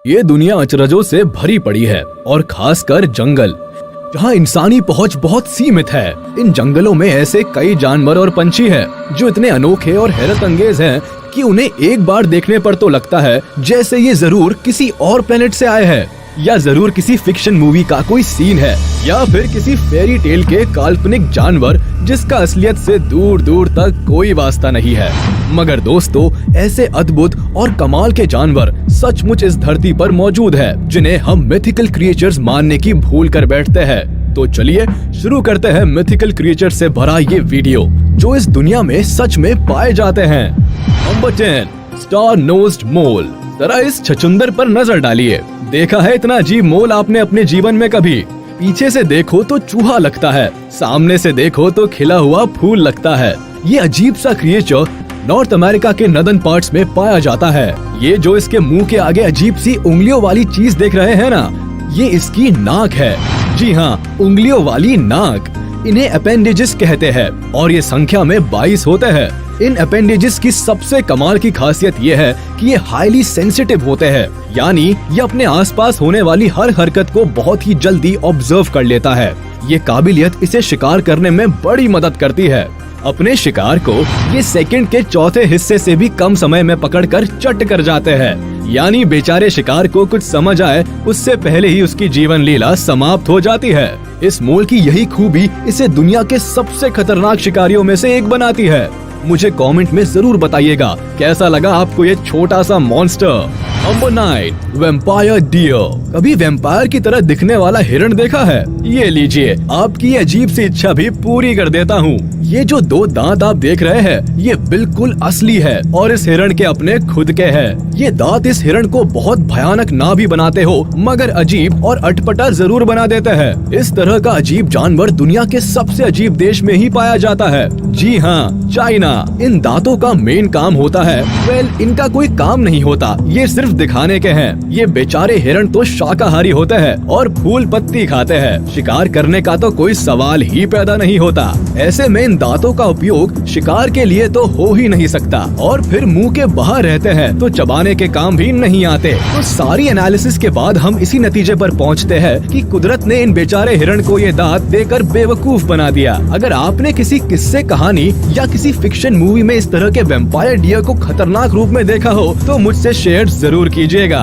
ये दुनिया अचरजों से भरी पड़ी है और खासकर जंगल, जहाँ इंसानी पहुंच बहुत सीमित है। इन जंगलों में ऐसे कई जानवर और पंछी हैं जो इतने अनोखे और हैरत अंगेज हैं कि उन्हें एक बार देखने पर तो लगता है जैसे ये जरूर किसी और प्लेनेट से आए हैं, या जरूर किसी फिक्शन मूवी का कोई सीन है, या फिर किसी फेरी टेल के काल्पनिक जानवर जिसका असलियत से दूर दूर तक कोई वास्ता नहीं है। मगर दोस्तों, ऐसे अद्भुत और कमाल के जानवर सचमुच इस धरती पर मौजूद है जिन्हें हम मिथिकल क्रिएचर्स मानने की भूल कर बैठते हैं। तो चलिए शुरू करते हैं मिथिकल क्रिएचर से भरा ये वीडियो जो इस दुनिया में सच में पाए जाते हैं। नंबर 10, स्टार नोज्ड मोल। जरा इस छछुंदर पर नजर डालिए। देखा है इतना अजीब मोल आपने अपने जीवन में कभी? पीछे से देखो तो चूहा लगता है, सामने से देखो तो खिला हुआ फूल लगता है। ये अजीब सा क्रिएचर नॉर्थ अमेरिका के नदर्न पार्ट्स में पाया जाता है। ये जो इसके मुंह के आगे अजीब सी उंगलियों वाली चीज देख रहे हैं ना, ये इसकी नाक है। जी हाँ, उंगलियों वाली नाक। इन्हें अपेंडेजेस कहते हैं और ये संख्या में 22 होते हैं। इन अपेंडेजेस की सबसे कमाल की खासियत ये है कि ये हाईली सेंसिटिव होते हैं, यानी ये अपने आसपास होने वाली हर हरकत को बहुत ही जल्दी ऑब्जर्व कर लेता है। ये काबिलियत इसे शिकार करने में बड़ी मदद करती है। अपने शिकार को ये सेकंड के चौथे हिस्से से भी कम समय में पकड़कर चट कर जाते हैं, यानी बेचारे शिकार को कुछ समझ आए उससे पहले ही उसकी जीवन लीला समाप्त हो जाती है। इस मोल की यही खूबी इसे दुनिया के सबसे खतरनाक शिकारियों में से एक बनाती है। मुझे कमेंट में जरूर बताइएगा कैसा लगा आपको ये छोटा सा मॉन्स्टर। Number 9, vampire deer. कभी वैम्पायर की तरह दिखने वाला हिरण देखा है? ये लीजिए, आपकी अजीब सी इच्छा भी पूरी कर देता हूँ। ये जो 2 दांत आप देख रहे हैं, ये बिल्कुल असली है और इस हिरण के अपने खुद के हैं। ये दांत इस हिरण को बहुत भयानक ना भी बनाते हो, मगर अजीब और अटपटा जरूर बना देते हैं। इस तरह का अजीब जानवर दुनिया के सबसे अजीब देश में ही पाया जाता है। जी हाँ, चाइना। इन दांतों का मेन काम होता है, इनका कोई काम नहीं होता, ये सिर्फ दिखाने के हैं। ये बेचारे हिरण तो शाकाहारी होते हैं और फूल पत्ती खाते हैं। शिकार करने का तो कोई सवाल ही पैदा नहीं होता। ऐसे में इन दांतों का उपयोग शिकार के लिए तो हो ही नहीं सकता, और फिर मुंह के बाहर रहते हैं तो चबाने के काम भी नहीं आते। तो सारी एनालिसिस के बाद हम इसी नतीजे पर पहुंचते हैं कि कुदरत ने इन बेचारे हिरण को ये दांत देकर बेवकूफ बना दिया। अगर आपने किसी किस्से, कहानी या किसी फिक्शन मूवी में इस तरह के वैम्पायर डियर को खतरनाक रूप में देखा हो तो मुझसे शेयर जरूर कीजिएगा।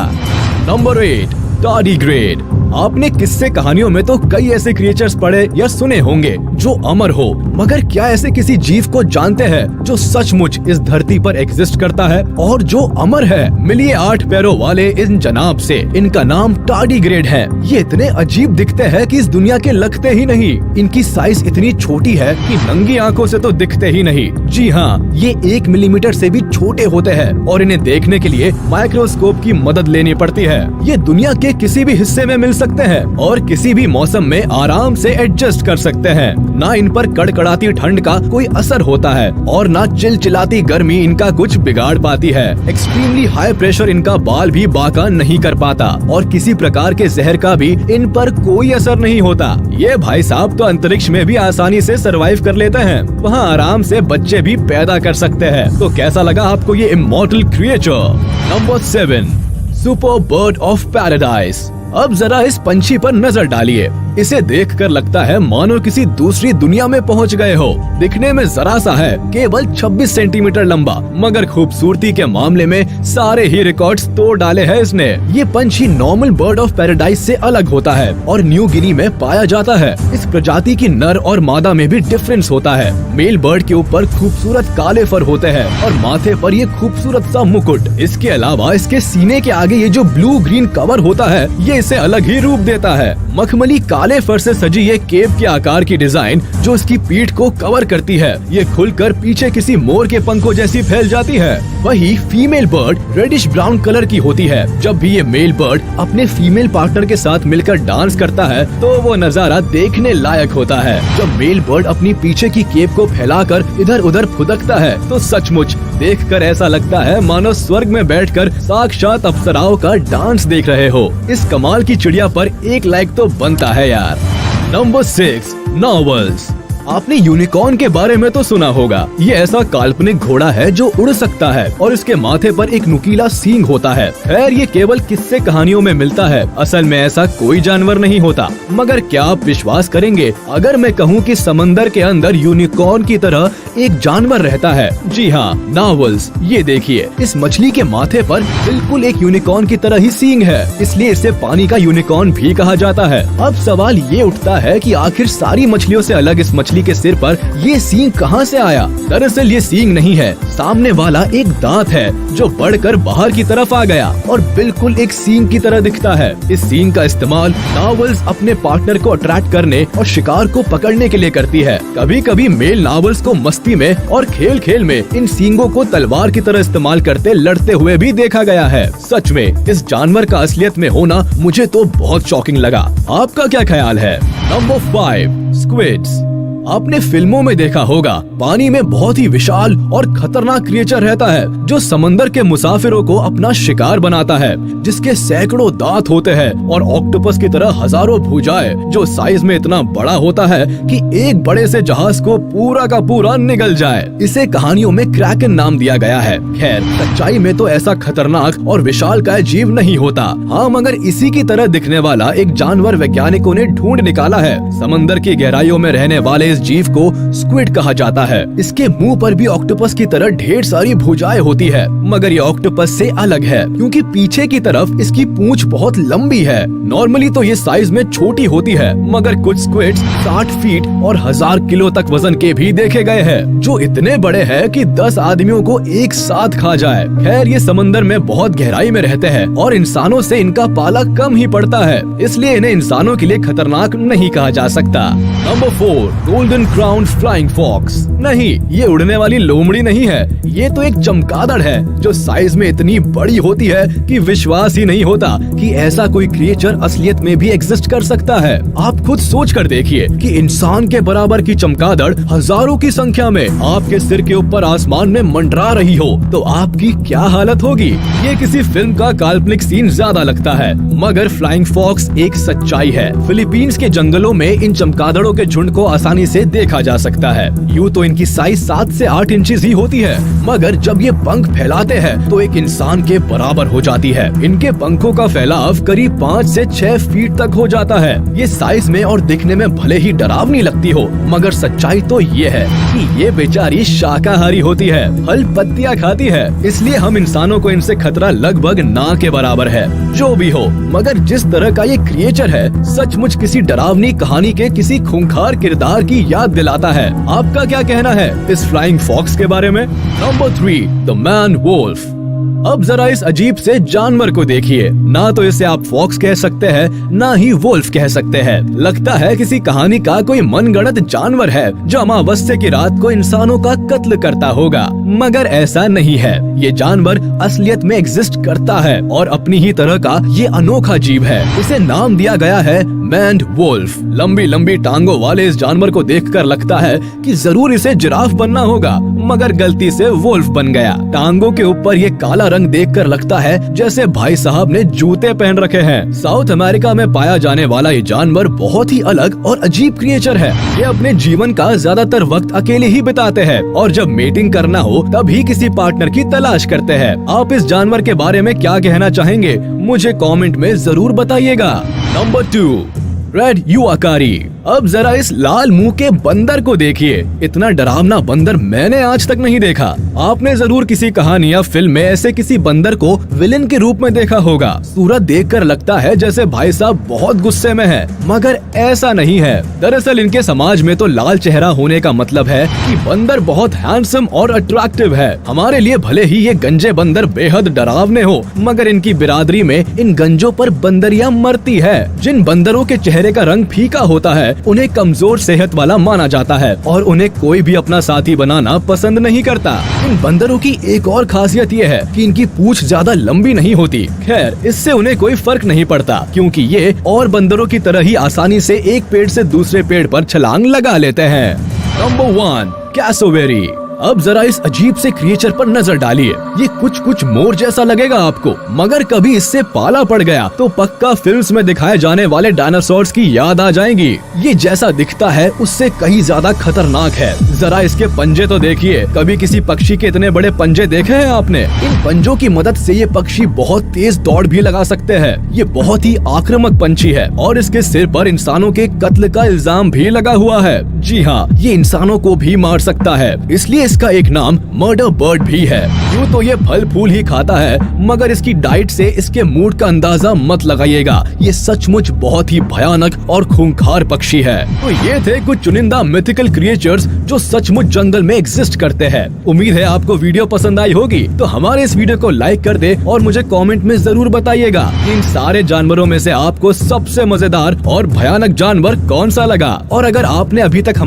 Number 8, tardigrade. आपने किस्से कहानियों में तो कई ऐसे क्रिएचर्स पढ़े या सुने होंगे जो अमर हो, मगर क्या ऐसे किसी जीव को जानते हैं जो सचमुच इस धरती पर एग्जिस्ट करता है और जो अमर है? मिलिए 8 पैरों वाले इन जनाब से। इनका नाम टार्डीग्रेड है। ये इतने अजीब दिखते हैं कि इस दुनिया के लगते ही नहीं। इनकी साइज इतनी छोटी है कि नंगी आंखों से तो दिखते ही नहीं। जी हाँ, ये 1 मिलीमीटर से भी छोटे होते हैं और इन्हें देखने के लिए माइक्रोस्कोप की मदद लेनी पड़ती है। ये दुनिया के किसी भी हिस्से में मिल सकते हैं और किसी भी मौसम में आराम से एडजस्ट कर सकते हैं। ना इन पर कड़कड़ाती ठंड का कोई असर होता है और ना चिलचिलाती गर्मी इनका कुछ बिगाड़ पाती है। एक्सट्रीमली हाई प्रेशर इनका बाल भी बाका नहीं कर पाता और किसी प्रकार के जहर का भी इन पर कोई असर नहीं होता। ये भाई साहब तो अंतरिक्ष में भी आसानी से सरवाइव कर लेते हैं, वहाँ आराम से बच्चे भी पैदा कर सकते हैं। तो कैसा लगा आपको ये immortal creature? Number 7, super bird of paradise. अब जरा इस पंछी पर नजर डालिए। इसे देखकर लगता है मानो किसी दूसरी दुनिया में पहुंच गए हो। दिखने में जरा सा है, केवल 26 सेंटीमीटर लंबा, मगर खूबसूरती के मामले में सारे ही रिकॉर्ड्स तोड़ डाले हैं इसने। ये पंछी नॉर्मल बर्ड ऑफ पैराडाइज से अलग होता है और न्यू गिनी में पाया जाता है। इस प्रजाति की नर और मादा में भी डिफरेंस होता है। मेल बर्ड के ऊपर खूबसूरत काले फर होते हैं और माथे पर ये खूबसूरत सा मुकुट। इसके अलावा इसके सीने के आगे ये जो ब्लू ग्रीन कवर होता है, ये इसे अलग ही रूप देता है। मखमली काले फर से सजी ये केप के आकार की डिजाइन जो इसकी पीठ को कवर करती है, ये खुलकर पीछे किसी मोर के पंखों जैसी फैल जाती है। वही female bird reddish brown colour की होती है। जब भी ये मेल बर्ड अपने फीमेल पार्टनर के साथ मिलकर डांस करता है तो वो नजारा देखने लायक होता है। जब मेल बर्ड अपनी पीछे की केप को फैलाकर इधर उधर फुदकता है तो सचमुच देखकर ऐसा लगता है मानो स्वर्ग में बैठकर साक्षात अप्सराओं का डांस देख रहे हो। इस कमाल की चिड़िया पर 1 लाइक तो बनता है यार। नंबर 6, नॉर्वल्स। आपने यूनिकॉर्न के बारे में तो सुना होगा। ये ऐसा काल्पनिक घोड़ा है जो उड़ सकता है और इसके माथे पर एक नुकीला सींग होता है। खैर ये केवल किस्से कहानियों में मिलता है, असल में ऐसा कोई जानवर नहीं होता। मगर क्या आप विश्वास करेंगे अगर मैं कहूँ कि समंदर के अंदर यूनिकॉर्न की तरह एक जानवर रहता है? जी हाँ, नार्वल्स। ये देखिए, इस मछली के माथे पर बिल्कुल एक यूनिकॉर्न की तरह ही सींग है, इसलिए इसे पानी का यूनिकॉर्न भी कहा जाता है। अब सवाल ये उठता है कि आखिर सारी मछलियों से अलग इस मछली के सिर पर ये सींग कहाँ से आया? दरअसल ये सींग नहीं है, सामने वाला एक दांत है जो बढ़कर बाहर की तरफ आ गया और बिल्कुल एक सींग की तरह दिखता है। इस सींग का इस्तेमाल नार्वल्स अपने पार्टनर को अट्रैक्ट करने और शिकार को पकड़ने के लिए करती है। कभी कभी मेल नार्वल्स को मस्ती में और खेल खेल में इन सींगों को तलवार की तरह इस्तेमाल करते लड़ते हुए भी देखा गया है। सच में इस जानवर का असलियत में होना मुझे तो बहुत शॉकिंग लगा। आपका क्या ख्याल है? Number 5, squids. आपने फिल्मों में देखा होगा, पानी में बहुत ही विशाल और खतरनाक क्रिएचर रहता है जो समंदर के मुसाफिरों को अपना शिकार बनाता है, जिसके सैकड़ों दांत होते हैं और ऑक्टोपस की तरह हजारों भुजाएं जो साइज में इतना बड़ा होता है कि एक बड़े से जहाज को पूरा का पूरा निगल जाए। इसे कहानियों में क्रैकन नाम दिया गया है। खैर सच्चाई में तो ऐसा खतरनाक और विशालकाय जीव नहीं होता। हाँ, मगर इसी की तरह दिखने वाला एक जानवर वैज्ञानिकों ने ढूंढ निकाला है। समंदर की गहराइयों में रहने वाले इस जीव को स्क्विड कहा जाता है। इसके मुंह पर भी ऑक्टोपस की तरह ढेर सारी भुजाएं होती है, मगर ये ऑक्टोपस से अलग है क्योंकि पीछे की तरफ इसकी पूंछ बहुत लंबी है। नॉर्मली तो ये साइज में छोटी होती है, मगर कुछ स्क्विड्स 60 फीट और 1000 किलो तक वजन के भी देखे गए हैं, जो इतने बड़े हैं कि 10 आदमियों को एक साथ खा जाए। खैर ये समंदर में बहुत गहराई में रहते हैं और इंसानों से इनका पाला कम ही पड़ता है, इसलिए इन्हें इंसानों के लिए खतरनाक नहीं कहा जा सकता। Number 4, golden crown flying fox. नहीं, ये उड़ने वाली लोमड़ी नहीं है, ये तो एक चमगादड़ है जो साइज में इतनी बड़ी होती है कि विश्वास ही नहीं होता कि ऐसा कोई क्रिएचर असलियत में भी एग्जिस्ट कर सकता है। आप खुद सोच कर देखिए कि इंसान के बराबर की चमगादड़ हजारों की संख्या में आपके सिर के ऊपर आसमान में मंडरा रही हो तो आपकी क्या हालत होगी? ये किसी फिल्म का काल्पनिक सीन ज्यादा लगता है, मगर फ्लाइंग फॉक्स एक सच्चाई है। फिलीपींस के जंगलों में इन चमगादड़ों के झुंड को आसानी से देखा जा सकता है। यूँ तो इनकी साइज 7 से 8 इंचेस ही होती है, मगर जब ये पंख फैलाते हैं तो एक इंसान के बराबर हो जाती है। इनके पंखों का फैलाव करीब 5 से 6 फीट तक हो जाता है। ये साइज में और दिखने में भले ही डरावनी लगती हो, मगर सच्चाई तो ये है कि ये बेचारी शाकाहारी होती है, फल पत्तियां खाती है, इसलिए हम इंसानों को इनसे खतरा लगभग ना के बराबर है। जो भी हो, मगर जिस तरह का ये क्रिएचर है सचमुच किसी डरावनी कहानी के किसी खूंखार किरदार की याद दिलाता है। आपका क्या कहना है इस फ्लाइंग फॉक्स के बारे में? Number 3, the maned wolf. अब जरा इस अजीब से जानवर को देखिए। ना तो इसे आप फॉक्स कह सकते हैं, ना ही वोल्फ कह सकते हैं। लगता है किसी कहानी का कोई मनगढ़ंत जानवर है जो अमावस्या की रात को इंसानों का कत्ल करता होगा, मगर ऐसा नहीं है। ये जानवर असलियत में एग्जिस्ट करता है और अपनी ही तरह का ये अनोखा जीव है। इसे नाम दिया गया है मैन वोल्फ। लंबी लंबी टांगों वाले इस जानवर को देखकर लगता है कि जरूर इसे जिराफ बनना होगा, मगर गलती से वोल्फ बन गया। टांगों के ऊपर ये काला रंग देखकर लगता है जैसे भाई साहब ने जूते पहन रखे हैं। साउथ अमेरिका में पाया जाने वाला ये जानवर बहुत ही अलग और अजीब क्रिएचर है। ये अपने जीवन का ज्यादातर वक्त अकेले ही बिताते हैं और जब मेटिंग करना हो तभी किसी पार्टनर की तलाश करते हैं। आप इस जानवर के बारे में क्या कहना चाहेंगे? मुझे कमेंट में जरूर बताइएगा। नंबर 2, रेड युआकारी। अब जरा इस लाल मुंह के बंदर को देखिए। इतना डरावना बंदर मैंने आज तक नहीं देखा। आपने जरूर किसी कहानी या फिल्म में ऐसे किसी बंदर को विलेन के रूप में देखा होगा। सूरत देखकर लगता है जैसे भाई साहब बहुत गुस्से में है, मगर ऐसा नहीं है। दरअसल इनके समाज में तो लाल चेहरा होने का मतलब है कि बंदर बहुत हैंडसम और अट्रैक्टिव है। हमारे लिए भले ही ये गंजे बंदर बेहद डरावने हो, मगर इनकी बिरादरी में इन गंजों पर बंदरियां मरती है। जिन बंदरों के चेहरे का रंग फीका होता है उन्हें कमजोर सेहत वाला माना जाता है और उन्हें कोई भी अपना साथी बनाना पसंद नहीं करता। इन बंदरों की एक और खासियत ये है कि इनकी पूंछ ज्यादा लंबी नहीं होती। खैर इससे उन्हें कोई फर्क नहीं पड़ता क्योंकि ये और बंदरों की तरह ही आसानी से एक पेड़ से दूसरे पेड़ पर छलांग लगा लेते हैं। Number 1, cassowary. अब जरा इस अजीब से क्रिएचर पर नजर डालिए। ये कुछ मोर जैसा लगेगा आपको, मगर कभी इससे पाला पड़ गया तो पक्का फिल्म्स में दिखाए जाने वाले डायनासोर्स की याद आ जाएंगी। ये जैसा दिखता है उससे कहीं ज्यादा खतरनाक है। जरा इसके पंजे तो देखिए। कभी किसी पक्षी के इतने बड़े पंजे देखे हैं आपने? इन पंजों की मदद से ये पक्षी बहुत तेज दौड़ भी लगा सकते हैं। ये बहुत ही आक्रामक पंछी है और इसके सिर पर इंसानों के कत्ल का इल्जाम भी लगा हुआ है। जी हाँ, ये इंसानों को भी मार सकता है, इसलिए इसका एक नाम मर्डर बर्ड भी है। यूँ तो ये फल फूल ही खाता है, मगर इसकी डाइट से इसके मूड का अंदाजा मत लगाइएगा। ये सचमुच बहुत ही भयानक और खूंखार पक्षी है। तो ये थे कुछ चुनिंदा मिथिकल क्रिएचर्स जो सचमुच जंगल में एग्जिस्ट करते हैं। उम्मीद है आपको वीडियो पसंद आई होगी। तो हमारे इस वीडियो को लाइक कर दे और मुझे कमेंट में जरूर बताइएगा कि इन सारे जानवरों में से आपको सबसे मजेदार और भयानक जानवर कौन सा लगा। और अगर आपने अभी तक